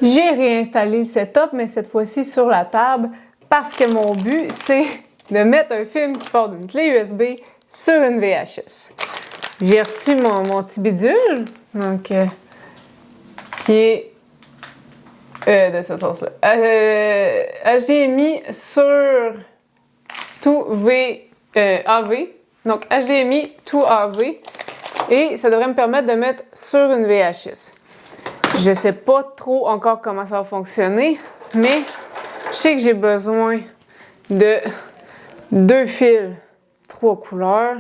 J'ai réinstallé le setup, mais cette fois-ci sur la table, parce que mon but, c'est de mettre un film qui part d'une clé USB sur une VHS. J'ai reçu mon petit bidule, donc, qui est de ce sens-là. HDMI sur tout AV, donc HDMI tout AV, et ça devrait me permettre de mettre sur une VHS. Je sais pas trop encore comment ça va fonctionner, mais je sais que j'ai besoin de 2 fils, 3 couleurs.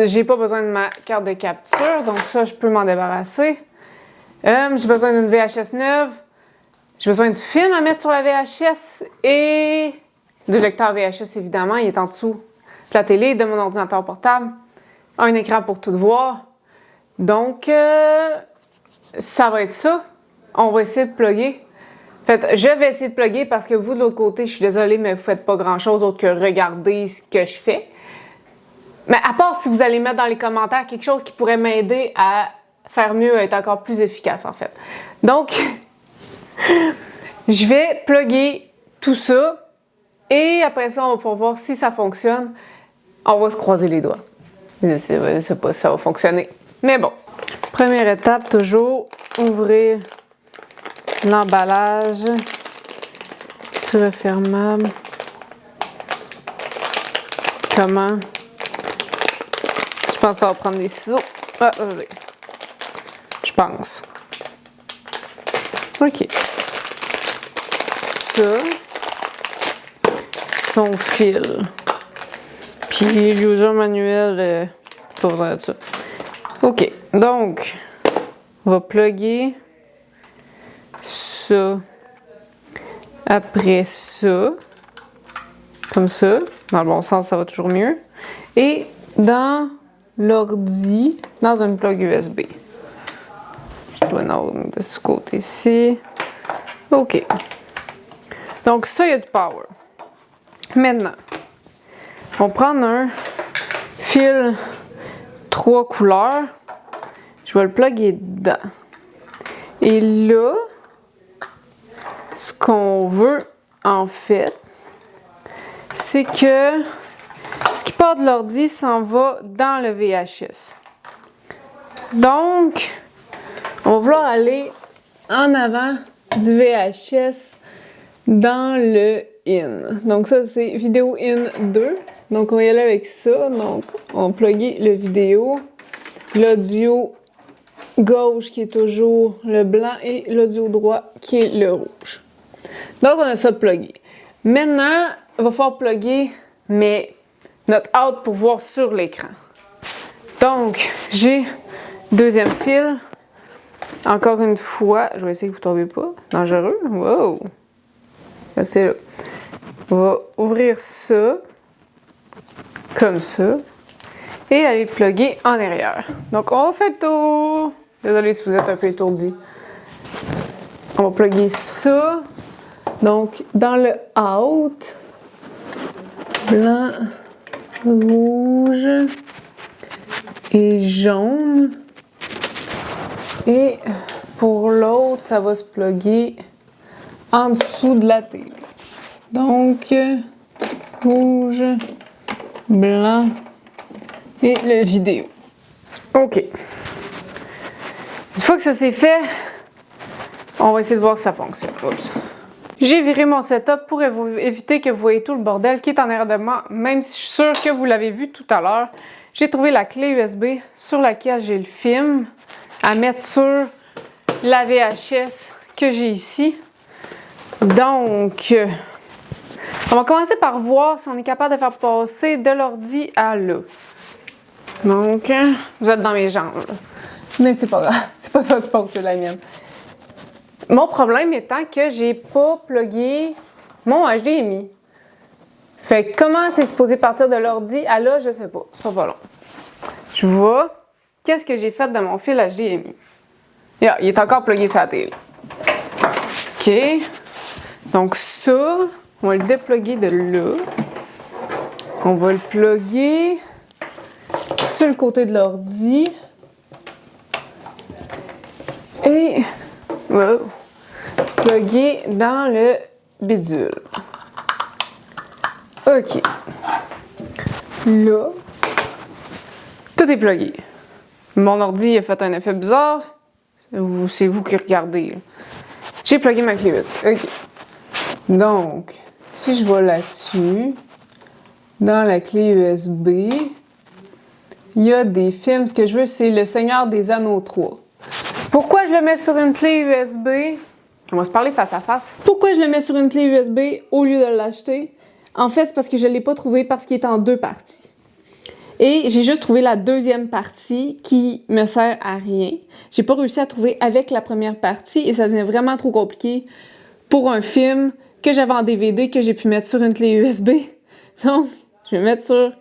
J'ai pas besoin de ma carte de capture, donc ça, je peux m'en débarrasser. J'ai besoin d'une VHS neuve. J'ai besoin du film à mettre sur la VHS et du lecteur VHS, évidemment. Il est en dessous de la télé, de mon ordinateur portable. Un écran pour tout voir. Donc, ça va être ça. On va essayer de plugger. En fait, je vais essayer de plugger parce que vous, de l'autre côté, je suis désolée, mais vous faites pas grand-chose autre que regarder ce que je fais. Mais à part si vous allez mettre dans les commentaires quelque chose qui pourrait m'aider à faire mieux, à être encore plus efficace, en fait. Donc, je vais plugger tout ça et après ça, on va pouvoir voir si ça fonctionne. On va se croiser les doigts. Je sais pas si ça va fonctionner. Mais bon. Première étape, toujours ouvrir l'emballage du refermable. Comment? Je pense que ça va prendre des ciseaux. Ah, je pense. OK. Ça. Son fil. Puis l'user manuel, pas besoin de ça. OK. Donc, on va plugger ça. Après ça. Comme ça. Dans le bon sens, ça va toujours mieux. Et dans l'ordi, dans une plug USB. Je dois en avoir de ce côté-ci. OK. Donc, ça, il y a du power. Maintenant, on va prendre un fil 3 couleurs. Je vais le plugger dedans. Et là, ce qu'on veut, en fait, c'est que ce qui part de l'ordi s'en va dans le VHS. Donc, on va vouloir aller en avant du VHS dans le in. Donc ça, c'est vidéo in 2. Donc, on va y aller avec ça. Donc, on va plugger le vidéo, l'audio gauche qui est toujours le blanc et l'audio droit qui est le rouge. Donc, on a ça plugué. Maintenant, il va falloir plugger notre out pour voir sur l'écran. Donc, j'ai deuxième fil. Encore une fois, je vais essayer que vous ne tombez pas. Dangereux. Wow! Restez là. On va ouvrir ça, comme ça, et aller le plugger en arrière. Donc, on fait le tour. Désolée si vous êtes un peu étourdi. On va plugger ça. Donc, dans le out, blanc, rouge et jaune. Et pour l'autre, ça va se plugger en dessous de la télé. Donc, rouge, blanc et le vidéo. OK. Une fois que ça c'est fait, on va essayer de voir si ça fonctionne. Oups. J'ai viré mon setup pour éviter que vous voyez tout le bordel qui est en arrière de moi, même si je suis sûre que vous l'avez vu tout à l'heure. J'ai trouvé la clé USB sur laquelle j'ai le film à mettre sur la VHS que j'ai ici. Donc, on va commencer par voir si on est capable de faire passer de l'ordi à là. Donc, vous êtes dans mes jambes. Là. Mais c'est pas grave, c'est pas votre faute, c'est la mienne. Mon problème étant que j'ai pas plugué mon HDMI. Fait que comment c'est supposé partir de l'ordi à là, je sais pas. Ce sera pas long. Je vois qu'est-ce que j'ai fait de mon fil HDMI. Yeah, il est encore plugué sur la télé. OK. Donc ça, on va le dépluguer de là. On va le plugger sur le côté de l'ordi. Et wow, plugger dans le bidule. OK. Là, tout est plugué. Mon ordi a fait un effet bizarre. C'est vous qui regardez. J'ai plugué ma clé USB. OK. Donc, si je vais là-dessus, dans la clé USB, il y a des films. Ce que je veux, c'est Le Seigneur des Anneaux 3. Pourquoi je le mets sur une clé USB? On va se parler face à face. Pourquoi je le mets sur une clé USB au lieu de l'acheter? En fait, c'est parce que je ne l'ai pas trouvé parce qu'il est en 2 parties. Et j'ai juste trouvé la deuxième partie qui me sert à rien. J'ai pas réussi à trouver avec la première partie et ça devenait vraiment trop compliqué pour un film que j'avais en DVD que j'ai pu mettre sur une clé USB. Donc, je vais mettre sur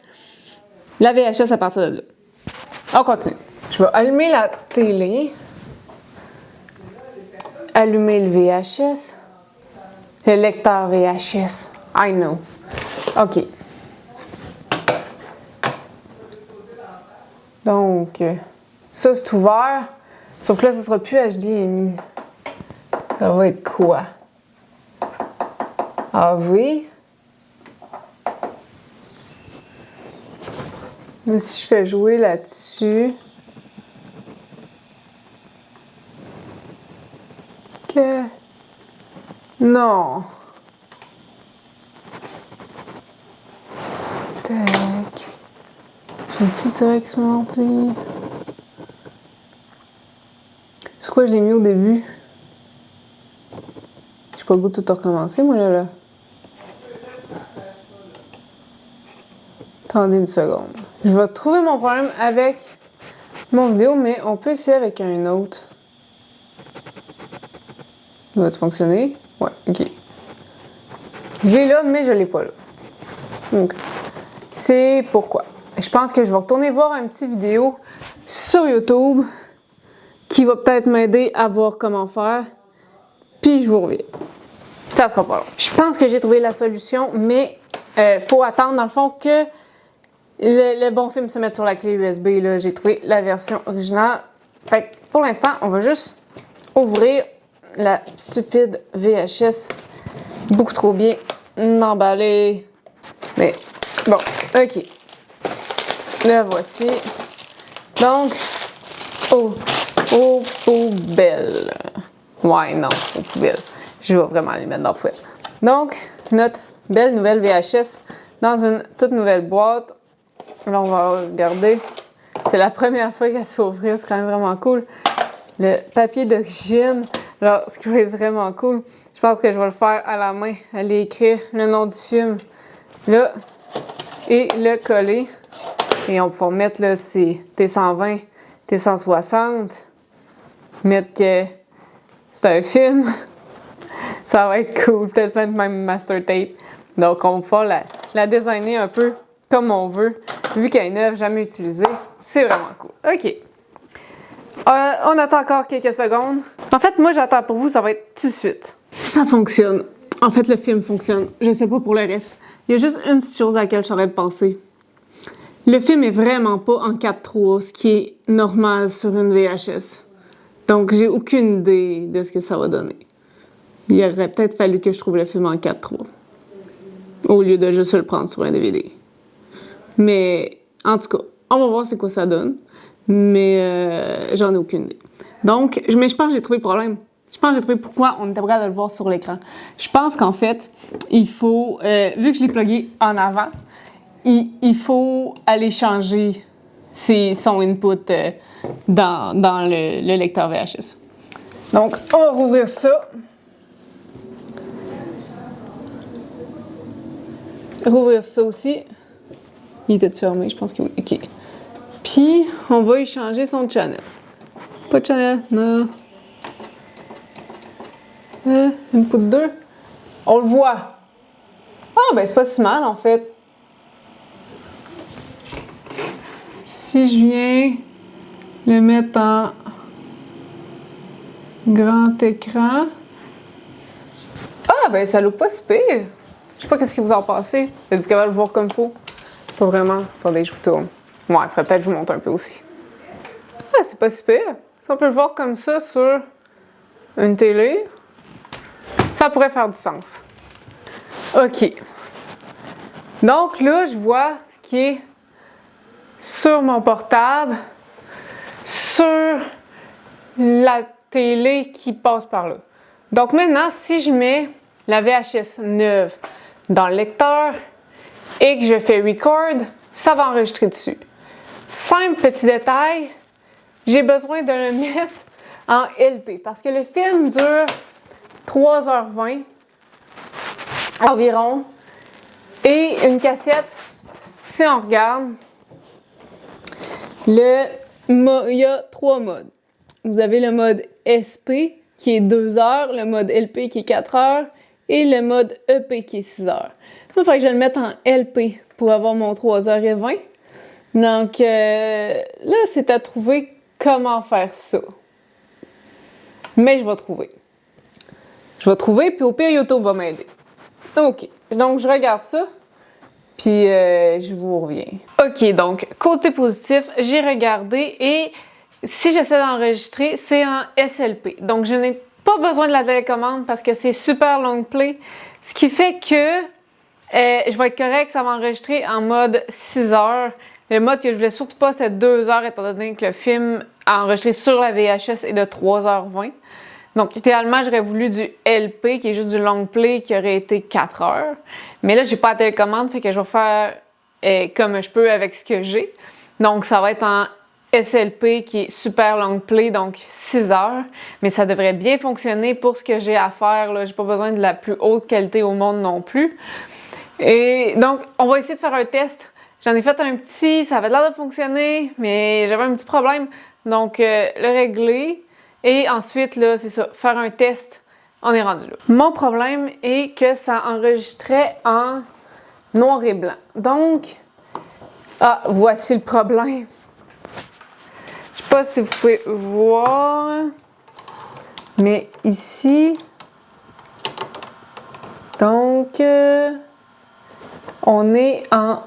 la VHS à partir de là. On continue. Je vais allumer la télé. Allumer le VHS. Le lecteur VHS. I know. OK. Donc, ça, c'est ouvert. Sauf que là, ça sera plus HDMI. Ça va être quoi? AV. Mais si je fais jouer là-dessus... Que... Non. Tac. J'ai une petite direction. C'est quoi je l'ai mis au début? J'ai pas le goût de tout recommencer, moi, là. Attendez une seconde. Je vais trouver mon problème avec mon vidéo, mais on peut essayer avec un autre. Il va-tu fonctionner? Ouais, OK. Je l'ai là, mais je l'ai pas là. Donc, c'est pourquoi. Je pense que je vais retourner voir un petit vidéo sur YouTube qui va peut-être m'aider à voir comment faire. Puis je vous reviens. Ça sera pas long. Je pense que j'ai trouvé la solution, mais faut attendre dans le fond que le bon film se mette sur la clé USB. Là, j'ai trouvé la version originale. Fait que pour l'instant, on va juste ouvrir la stupide VHS. Beaucoup trop bien emballée. Mais bon, OK. La voici. Donc, aux poubelles. Ouais, non, aux poubelles. Je vais vraiment les mettre dans la poubelle. Donc, notre belle nouvelle VHS dans une toute nouvelle boîte. Là, on va regarder. C'est la première fois qu'elle se fait ouvrir. C'est quand même vraiment cool. Le papier d'origine. Alors, ce qui va être vraiment cool, je pense que je vais le faire à la main. Aller écrire le nom du film là et le coller. Et on va pouvoir mettre là, c'est T120, T160. Mettre que c'est un film. Ça va être cool. Peut-être même master tape. Donc, on va pouvoir la designer un peu comme on veut. Vu qu'elle est neuve, jamais utilisée, c'est vraiment cool. OK. On attend encore quelques secondes. En fait, moi, j'attends pour vous, ça va être tout de suite. Ça fonctionne. En fait, le film fonctionne. Je sais pas pour le reste. Il y a juste une petite chose à laquelle j'aurais de penser. Le film est vraiment pas en 4:3, ce qui est normal sur une VHS. Donc, j'ai aucune idée de ce que ça va donner. Il aurait peut-être fallu que je trouve le film en 4:3, au lieu de juste le prendre sur un DVD. Mais, en tout cas, on va voir c'est quoi ça donne. Mais j'en ai aucune idée. Donc, je pense que j'ai trouvé le problème. Je pense que j'ai trouvé pourquoi on était prêt à le voir sur l'écran. Je pense qu'en fait, il faut, vu que je l'ai plugué en avant, il faut aller changer son input dans le lecteur VHS. Donc, on va rouvrir ça. Rouvrir ça aussi. Il était fermé, je pense que oui. OK. Puis, on va y changer son channel. Pas de channel, non. Input 2. On le voit. Ah, ben c'est pas si mal, en fait. Si je viens le mettre en grand écran. Ah, ben ça loupe pas si pire. Je sais pas qu'est-ce que vous en pensez. Êtes-vous capable de le voir comme il faut? Pas vraiment. Attendez, je vous tourne. Ouais, il faudrait peut-être que je vous montre un peu aussi. Ah, c'est pas si pire. On peut le voir comme ça sur une télé, ça pourrait faire du sens. OK. Donc là, je vois ce qui est sur mon portable, sur la télé qui passe par là. Donc maintenant, si je mets la VHS neuve dans le lecteur et que je fais record, ça va enregistrer dessus. Simple petit détail, j'ai besoin de le mettre en LP parce que le film dure 3h20 environ. Et une cassette, si on regarde, il y a 3 modes. Vous avez le mode SP qui est 2 heures, le mode LP qui est 4 heures et le mode EP qui est 6 heures. Il faut que je le mette en LP pour avoir mon 3h20. Donc là, c'est à trouver comment faire ça. Mais je vais trouver. Puis au pire, YouTube va m'aider. OK. Donc, je regarde ça, puis je vous reviens. OK, donc, côté positif, j'ai regardé et si j'essaie d'enregistrer, c'est en SLP. Donc, je n'ai pas besoin de la télécommande parce que c'est super long play, ce qui fait que je vais être correct, ça va enregistrer en mode 6 heures. Le mode que je voulais surtout pas, c'était 2 heures, étant donné que le film à enregistrer sur la VHS est de 3h20. Donc, idéalement, j'aurais voulu du LP, qui est juste du long play, qui aurait été 4 heures. Mais là, j'ai pas la télécommande, fait que je vais faire comme je peux avec ce que j'ai. Donc, ça va être en SLP, qui est super long play, donc 6 heures. Mais ça devrait bien fonctionner pour ce que j'ai à faire. Là, j'ai pas besoin de la plus haute qualité au monde non plus. Et donc, on va essayer de faire un test. J'en ai fait un petit, ça avait l'air de fonctionner, mais j'avais un petit problème. Donc, le régler. Et ensuite, là, c'est ça, faire un test, on est rendu là. Mon problème est que ça enregistrait en noir et blanc. Donc, voici le problème. Je sais pas si vous pouvez voir, mais ici, donc, on est en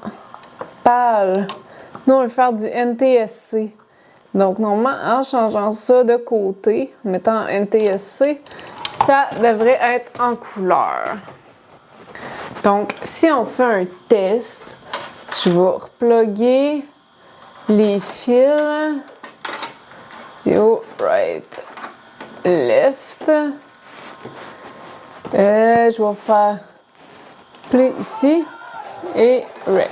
pâle. Nous, on va faire du NTSC. Donc, normalement, en changeant ça de côté, en mettant en NTSC, ça devrait être en couleur. Donc, si on fait un test, je vais reploguer les fils. Vidéo, right, left. Je vais faire play ici et rec.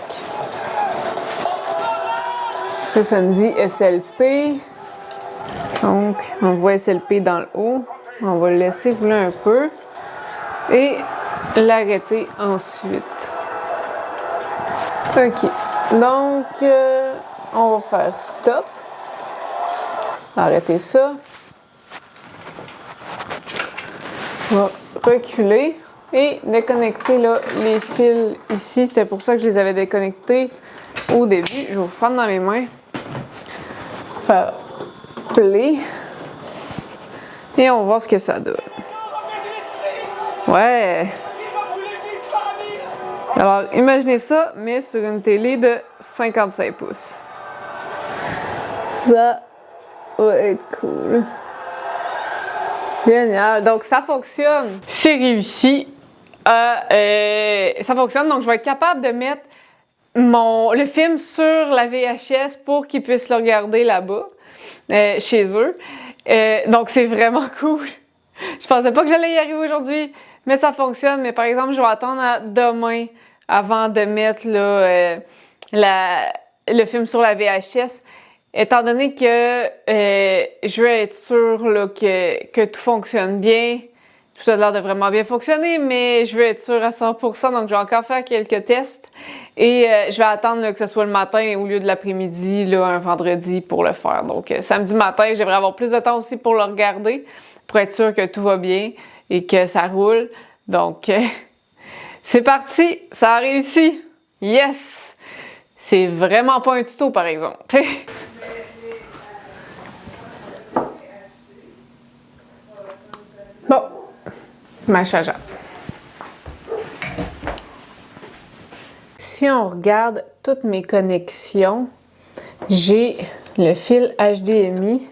Là, ça me dit SLP. Donc, on voit SLP dans le haut. On va le laisser rouler un peu. Et l'arrêter ensuite. OK. Donc, on va faire stop. Arrêter ça. On va reculer et déconnecter là, les fils ici. C'était pour ça que je les avais déconnectés au début. Je vais vous prendre dans mes mains. Faire play. Et on va voir ce que ça donne. Ouais! Alors, imaginez ça, mais sur une télé de 55 pouces. Ça va être cool. Génial! Donc, ça fonctionne. C'est réussi. Ça fonctionne, donc je vais être capable de mettre le film sur la VHS pour qu'ils puissent le regarder là-bas, chez eux. Donc, c'est vraiment cool. Je pensais pas que j'allais y arriver aujourd'hui, mais ça fonctionne. Mais par exemple, je vais attendre à demain avant de mettre là, le film sur la VHS, étant donné que je veux être sûre là, que tout fonctionne bien. Tout a l'air de vraiment bien fonctionner, mais je veux être sûre à 100%, donc je vais encore faire quelques tests. Et je vais attendre là, que ce soit le matin au lieu de l'après-midi, là, un vendredi pour le faire. Donc samedi matin, j'aimerais avoir plus de temps aussi pour le regarder, pour être sûre que tout va bien et que ça roule. Donc c'est parti, ça a réussi! Yes! C'est vraiment pas un tuto par exemple. Bon. Ma chargeable. Si on regarde toutes mes connexions, j'ai le fil HDMI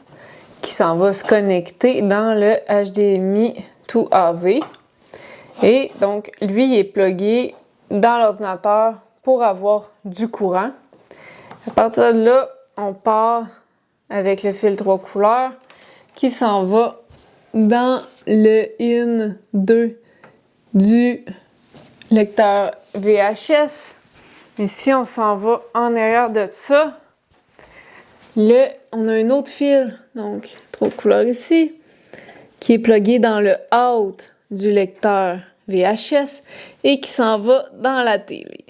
qui s'en va se connecter dans le HDMI 2AV. Et donc, lui, il est plugué dans l'ordinateur pour avoir du courant. À partir de là, on part avec le fil 3 couleurs qui s'en va dans le in 2 du lecteur VHS. Et si on s'en va en arrière de ça, là, on a un autre fil, donc 3 couleurs ici, qui est plugué dans le out du lecteur VHS et qui s'en va dans la télé.